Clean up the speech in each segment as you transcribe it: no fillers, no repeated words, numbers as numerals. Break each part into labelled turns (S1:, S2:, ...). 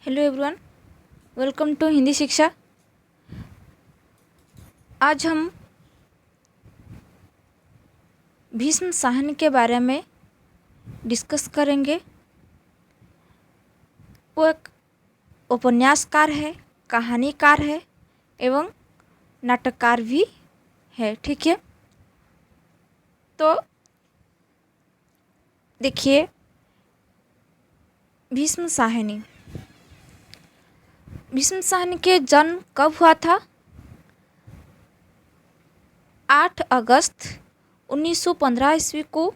S1: Hello everyone, welcome to Hindi Shiksha. आज हम भीष्म साहनी के बारे में डिस्कस करेंगे। वो एक उपन्यासकार है, कहानीकार है एवं नाटककार भी है। ठीक है, तो देखिए भीष्म साहनी के जन्म कब हुआ था? 8 अगस्त 1915 ईस्वी को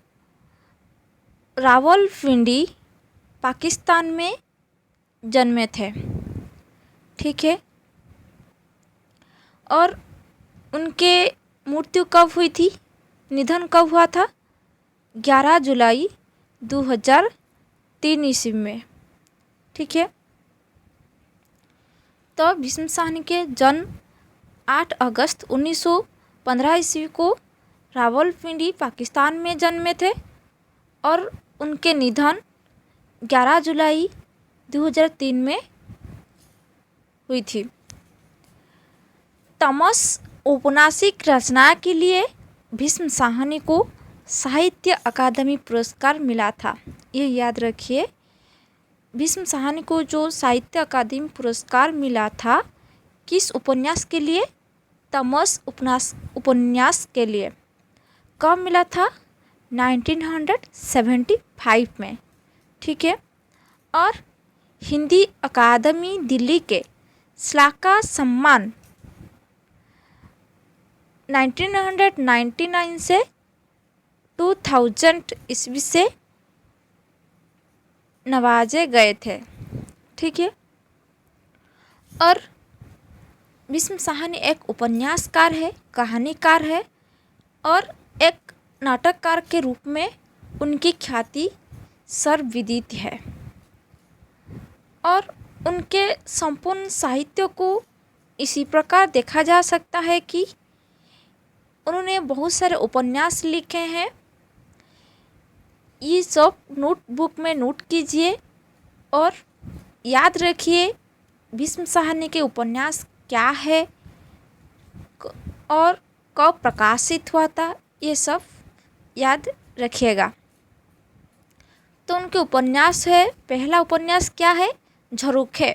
S1: रावलपिंडी, पाकिस्तान में जन्मे थे। ठीक है, और उनके मृत्यु कब हुई थी, निधन कब हुआ था? 11 जुलाई 2003 ईस्वी में। ठीक है, तो भीष्म साहनी के जन्म 8 अगस्त 1915 ईस्वी को रावलपिंडी, पाकिस्तान में जन्मे थे और उनके निधन 11 जुलाई 2003 में हुई थी। तमस औपन्यासिक रचना के लिए भीष्म साहनी को साहित्य अकादमी पुरस्कार मिला था। ये याद रखिए, भीष्म साहनी को जो साहित्य अकादमी पुरस्कार मिला था, किस उपन्यास के लिए? तमस उपन्यास के लिए। कब मिला था? 1975 में। ठीक है, और हिंदी अकादमी दिल्ली के श्लाघा सम्मान 1999 से 2000 ईस्वी से नवाजे गए थे। ठीक है, और भीष्म साहनी एक उपन्यासकार है, कहानीकार है और एक नाटककार के रूप में उनकी ख्याति सर्वविदित है। और उनके संपूर्ण साहित्य को इसी प्रकार देखा जा सकता है कि उन्होंने बहुत सारे उपन्यास लिखे हैं। ये सब नोटबुक में नोट कीजिए और याद रखिए भीष्म साहनी के उपन्यास क्या है और कब प्रकाशित हुआ था, ये सब याद रखिएगा। तो उनके उपन्यास है, पहला उपन्यास क्या है? झरोखे,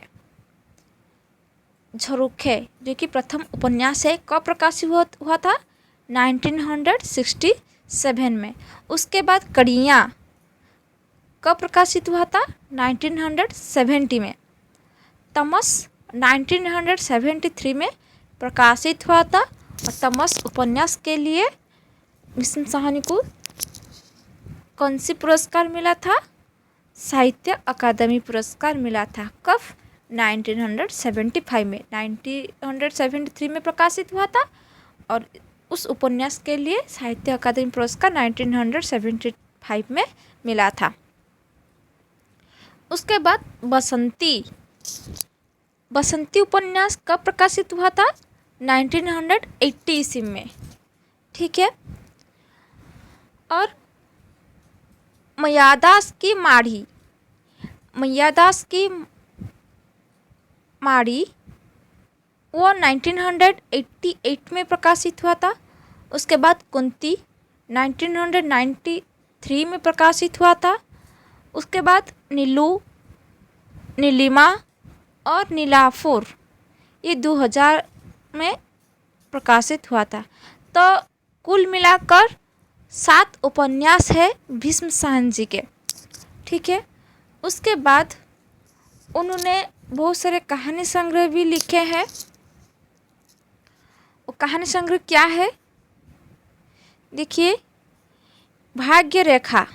S1: जो कि प्रथम उपन्यास है। कब प्रकाशित हुआ था? 1967 में। उसके बाद कड़ियाँ कब प्रकाशित हुआ था? 1970 में। तमस 1973 में प्रकाशित हुआ था। और तमस उपन्यास के लिए भीष्म साहनी को कौन सी पुरस्कार मिला था? साहित्य अकादमी पुरस्कार मिला था। कब? 1975 में। 1973 में प्रकाशित हुआ था और उस उपन्यास के लिए साहित्य अकादमी पुरस्कार 1975 में मिला था। उसके बाद बसंती उपन्यास कब प्रकाशित हुआ था? 1980 ईस्वी में। ठीक है, और मयादास की माड़ी वो 1988 में प्रकाशित हुआ था। उसके बाद कुंती 1993 में प्रकाशित हुआ था। उसके बाद नीलिमा और नीलाफुर ये 2000 में प्रकाशित हुआ था। तो कुल मिलाकर 7 उपन्यास है भीष्म साहनी जी के। ठीक है, उसके बाद उन्होंने बहुत सारे कहानी संग्रह भी लिखे हैं। वो कहानी संग्रह क्या है? देखिए, भाग्य रेखा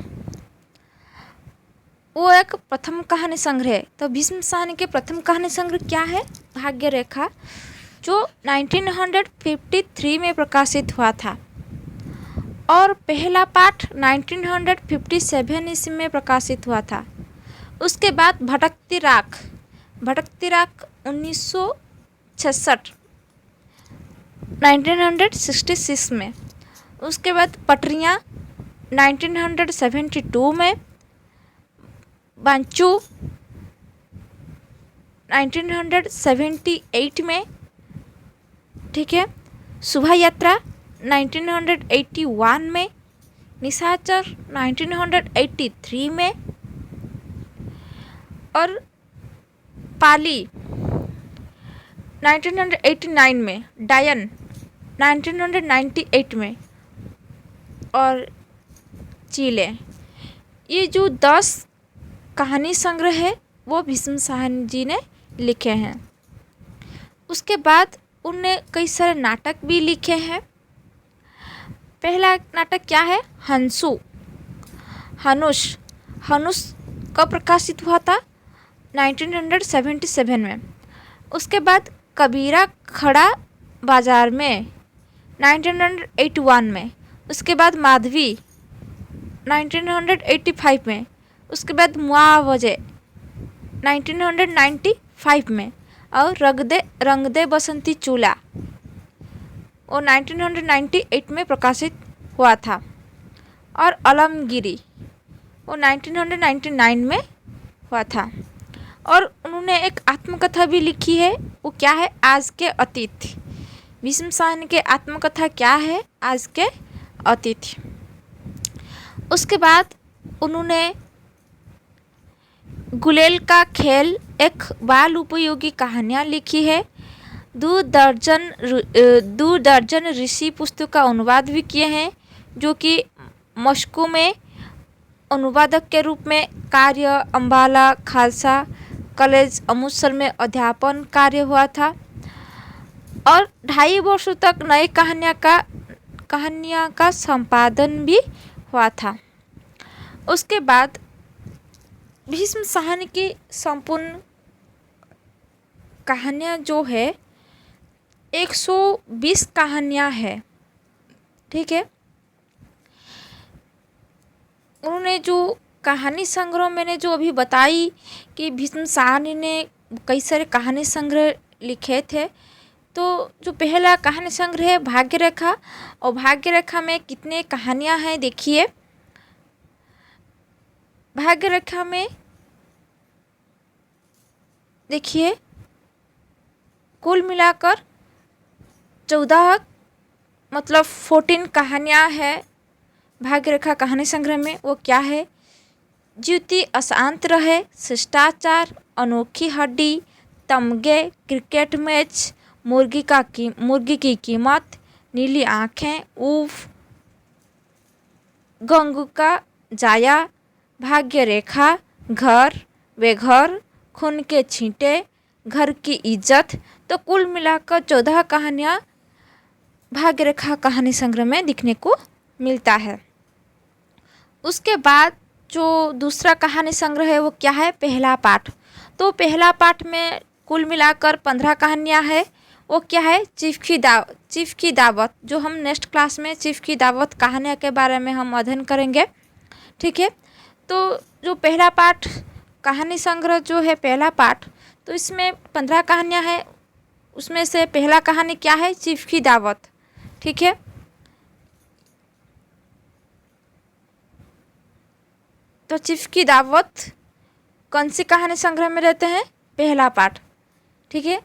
S1: वो एक प्रथम कहानी संग्रह है। तो भीष्म साहनी के प्रथम कहानी संग्रह क्या है? भाग्य रेखा, जो 1953 में प्रकाशित हुआ था। और पहला पाठ 1957 ईस्वी में प्रकाशित हुआ था। उसके बाद भटकती राख 1966 में। उसके बाद पटरियाँ 1972 में। बांचू 1978 में, ठीक है। शोभा यात्रा 1981 में, निशाचर 1983 में और पाली 1989 में, डायन 1998 में और चीले। ये जो 10 कहानी संग्रह है वो भीष्म साहनी जी ने लिखे हैं। उसके बाद उनने कई सारे नाटक भी लिखे हैं। पहला नाटक क्या है? हंसू, हनुष। हनुष कब प्रकाशित हुआ था? 1977 में। उसके बाद कबीरा खड़ा बाजार में 1981 में। उसके बाद माधवी 1985 में। उसके बाद मुआवजे 1995 में और रंग दे बसंती चूल्हा वो 1998 में प्रकाशित हुआ था। और अलमगिरी वो 1999 में हुआ था। और उन्होंने एक आत्मकथा भी लिखी है, वो क्या है? आज के अतीत। भीष्म साहनी के आत्मकथा क्या है? आज के अतीत। उसके बाद उन्होंने गुलेल का खेल एक बाल उपयोगी कहानियाँ लिखी है। 2 दर्जन ऋषि पुस्तक का अनुवाद भी किए हैं, जो कि मॉस्को में अनुवादक के रूप में कार्य, अम्बाला खालसा कॉलेज अमृतसर में अध्यापन कार्य हुआ था। और 2.5 वर्षों तक नई कहानियाँ का संपादन भी हुआ था। उसके बाद भीष्म साहनी की संपूर्ण कहानियाँ जो है 120 कहानियाँ है, ठीक है। उन्होंने जो कहानी संग्रह मैंने जो अभी बताई कि भीष्म साहनी ने कई सारे कहानी संग्रह लिखे थे, तो जो पहला कहानी संग्रह है भाग्य रेखा, और भाग्य रेखा में कितने कहानियाँ हैं देखिए। भाग्य रेखा में देखिए कुल मिलाकर 14 मतलब 14 कहानियाँ हैं भाग्य रेखा कहानी संग्रह में। वो क्या है? ज्योति अशांत रहे, शिष्टाचार, अनोखी हड्डी, तमगे, क्रिकेट मैच, मुर्गी की कीमत, नीली आँखें, उफ, गंगू का जाया, भाग्य रेखा, घर वे घर, खून के छींटे, घर की इज्जत। तो कुल मिलाकर 14 कहानियाँ भाग्य रेखा कहानी संग्रह में दिखने को मिलता है। उसके बाद जो दूसरा कहानी संग्रह है वो क्या है? पहला पाठ। तो पहला पाठ में कुल मिलाकर 15 कहानियाँ है। वो क्या है? चीफ की दावत, जो हम नेक्स्ट क्लास में चीफ की दावत कहानियाँ के बारे में हम अध्ययन करेंगे, ठीक है। तो जो पहला पाठ कहानी संग्रह जो है पहला पाठ, तो इसमें 15 कहानियाँ हैं। उसमें से पहला कहानी क्या है? चीफ की दावत, ठीक है। तो चीफ की दावत कौन सी कहानी संग्रह में रहते हैं? पहला पाठ, ठीक है।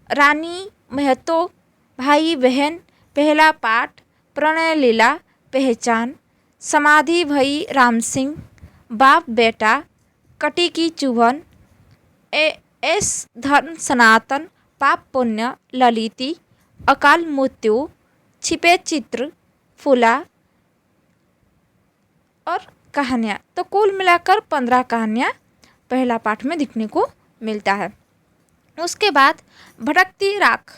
S1: रानी महतो, भाई बहन, पहला पाठ, प्रणय लीला, पहचान, समाधि भई राम सिंह, बाप बेटा, कटी की चुभन, एस धर्म सनातन, पाप पुण्य, ललिती, अकाल मृत्यु, छिपे चित्र, फूला और कहानियाँ। तो कुल मिलाकर 15 कहानियाँ पहला पाठ में दिखने को मिलता है। उसके बाद भटकती राख।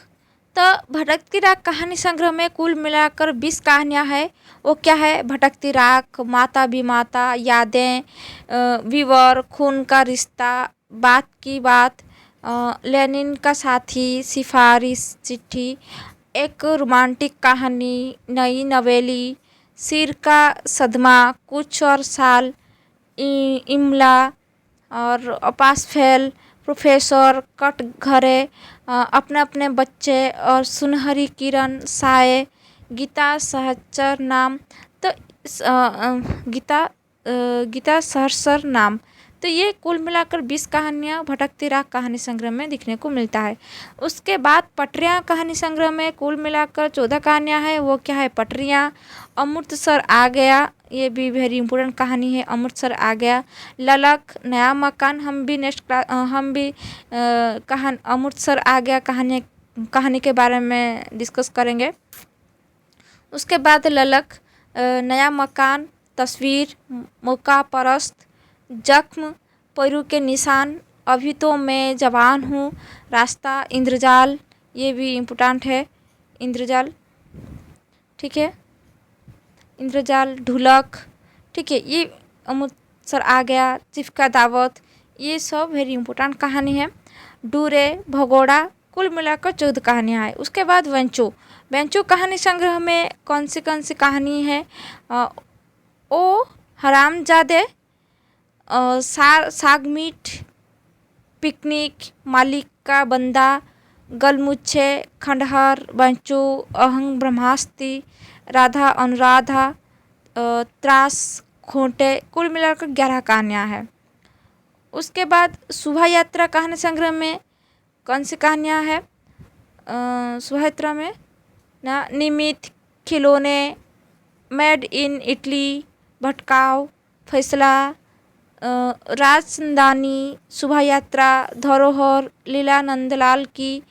S1: तो भटकती राख कहानी संग्रह में कुल मिलाकर 20 कहानियाँ हैं। वो क्या है? भटकती राख, माता विमाता, यादें, विवर, खून का रिश्ता, बात की बात, लेनिन का साथी, सिफारिश चिट्ठी, एक रोमांटिक कहानी, नई नवेली, सिर का सदमा, कुछ और साल, इमला और अपास फेल, प्रोफेसर, कट घरे, अपने अपने बच्चे और सुनहरी किरण, साए, गीता सहचर नाम। तो गीता सहचर नाम। तो ये कुल मिलाकर 20 कहानियाँ भटकती राह कहानी संग्रह में दिखने को मिलता है। उसके बाद पटरियाँ कहानी संग्रह में कुल मिलाकर 14 कहानियाँ हैं। वो क्या है? पटरियाँ, अमृतसर आ गया, ये भी वेरी इंपॉर्टेंट कहानी है, अमृतसर आ गया, ललक, नया मकान, हम भी अमृतसर आ गया कहानी के बारे में डिस्कस करेंगे। उसके बाद ललक, नया मकान, तस्वीर, मौका परस्त, जख्म, पैरों के निशान, अभी तो मैं जवान हूँ, रास्ता, इंद्रजाल, ये भी इम्पोर्टेंट है, इंद्रजाल, ठीक है, इंद्रजाल, ढुलक, ठीक है, ये अमृतसर आ गया, चीफ का दावत, ये सब वेरी इंपॉर्टेंट कहानी है। डूरे, भगोड़ा, कुल मिलाकर 14 कहानियाँ हैं। उसके बाद वेंचो कहानी संग्रह में कौन सी कहानी है? ओ हरामजादे, साग मीठ, पिकनिक, मालिक का बंदा, गलमुच्छे, खंडहर, वेंचो, अहंग ब्रह्मास्ति, राधा अनुराधा, त्रास, खोटे, कुल मिलाकर 11 कहानियाँ हैं। उसके बाद शोभा यात्रा कहानी संग्रह में कौन सी कहानियाँ हैं? शोभा यात्रा में ना निमित्त, खिलौने, मेड इन इटली, भटकाव, फैसला, राजसंदानी, शोभा यात्रा, धरोहर, लीला नंदलाल की,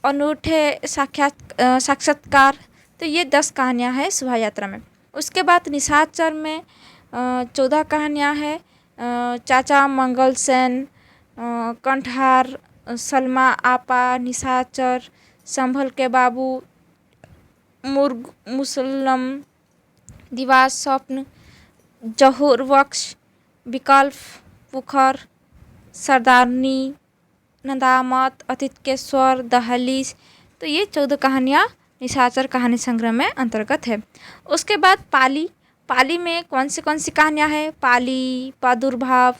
S1: अनूठे साक्षात्कार, तो ये 10 कहानियाँ हैं शोभा यात्रा में। उसके बाद निशाचर में 14 कहानियाँ हैं। चाचा मंगल सेन, कंठार, सलमा आपा, निशाचर, संभल के बाबू, मुर्ग मुसल्लम, दीवार स्वप्न, जहूर बख्श, विकल्प, पुखर, सरदारनी, नदामत, अतीत के स्वर, दहलीज, तो ये 14 कहानियाँ निशाचर कहानी संग्रह में अंतर्गत है। उसके बाद पाली में कौन सी कहानियाँ हैं? पाली, प्रादुर्भाव,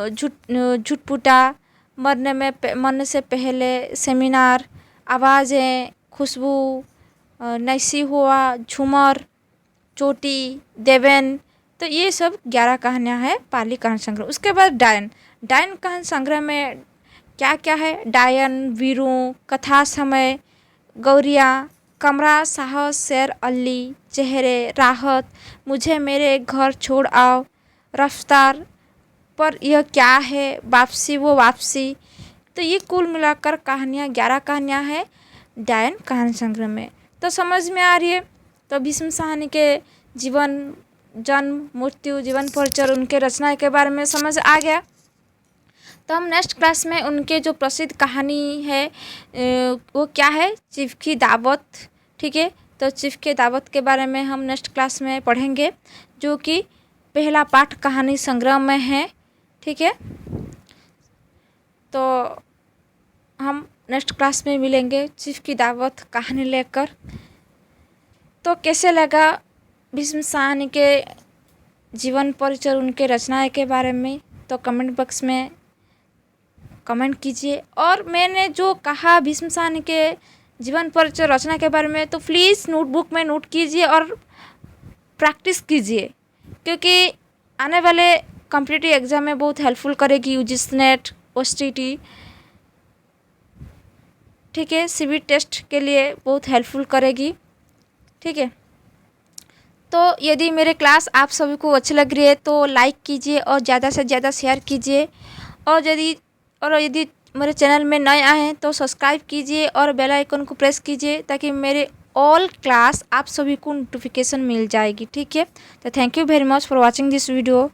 S1: झुटपुटा, मरने से पहले, सेमिनार, आवाज़ें, खुशबू, नैसी हुआ, झूमर, चोटी, देवेन, तो ये सब 11 कहानियाँ हैं पाली कहानी संग्रह। उसके बाद डायन कहानी संग्रह में क्या है? डायन, वीरू, कथा समय, गौरिया, कमरा, साहस, शेर अली, चेहरे, राहत, मुझे मेरे घर छोड़ आओ, रफ्तार, पर यह क्या है, वापसी वो वापसी, तो ये कुल मिलाकर कहानियाँ 11 कहानियाँ हैं डायन कहानी संग्रह में। तो समझ में आ रही है? तो भीष्म साहनी के जीवन, जन्म, मृत्यु, जीवन परिचय, उनके रचना के बारे में समझ आ गया। तो हम नेक्स्ट क्लास में उनके जो प्रसिद्ध कहानी है वो क्या है? चीफ की दावत, ठीक है। तो चीफ के दावत के बारे में हम नेक्स्ट क्लास में पढ़ेंगे, जो कि पहला पाठ कहानी संग्रह में है, ठीक है। तो हम नेक्स्ट क्लास में मिलेंगे चीफ की दावत कहानी लेकर। तो कैसे लगा भीष्म साहनी के जीवन परिचय, उनके रचनाएं के बारे में, तो कमेंट बॉक्स में कमेंट कीजिए। और मैंने जो कहा भीष्म साहनी के जीवन परिचय रचना के बारे में, तो प्लीज़ नोटबुक में नोट कीजिए और प्रैक्टिस कीजिए, क्योंकि आने वाले कॉम्पिटिटिव एग्ज़ाम में बहुत हेल्पफुल करेगी। यूजीसी नेट, OSTT, ठीक है, CBT टेस्ट के लिए बहुत हेल्पफुल करेगी, ठीक है। तो यदि मेरे क्लास आप सभी को अच्छी लग रही है तो लाइक कीजिए और ज़्यादा से ज़्यादा शेयर कीजिए। और यदि मेरे चैनल में नए आए हैं तो सब्सक्राइब कीजिए और बेल आइकन को प्रेस कीजिए, ताकि मेरे ऑल क्लास आप सभी को नोटिफिकेशन मिल जाएगी, ठीक है। तो thank you very much for watching this video.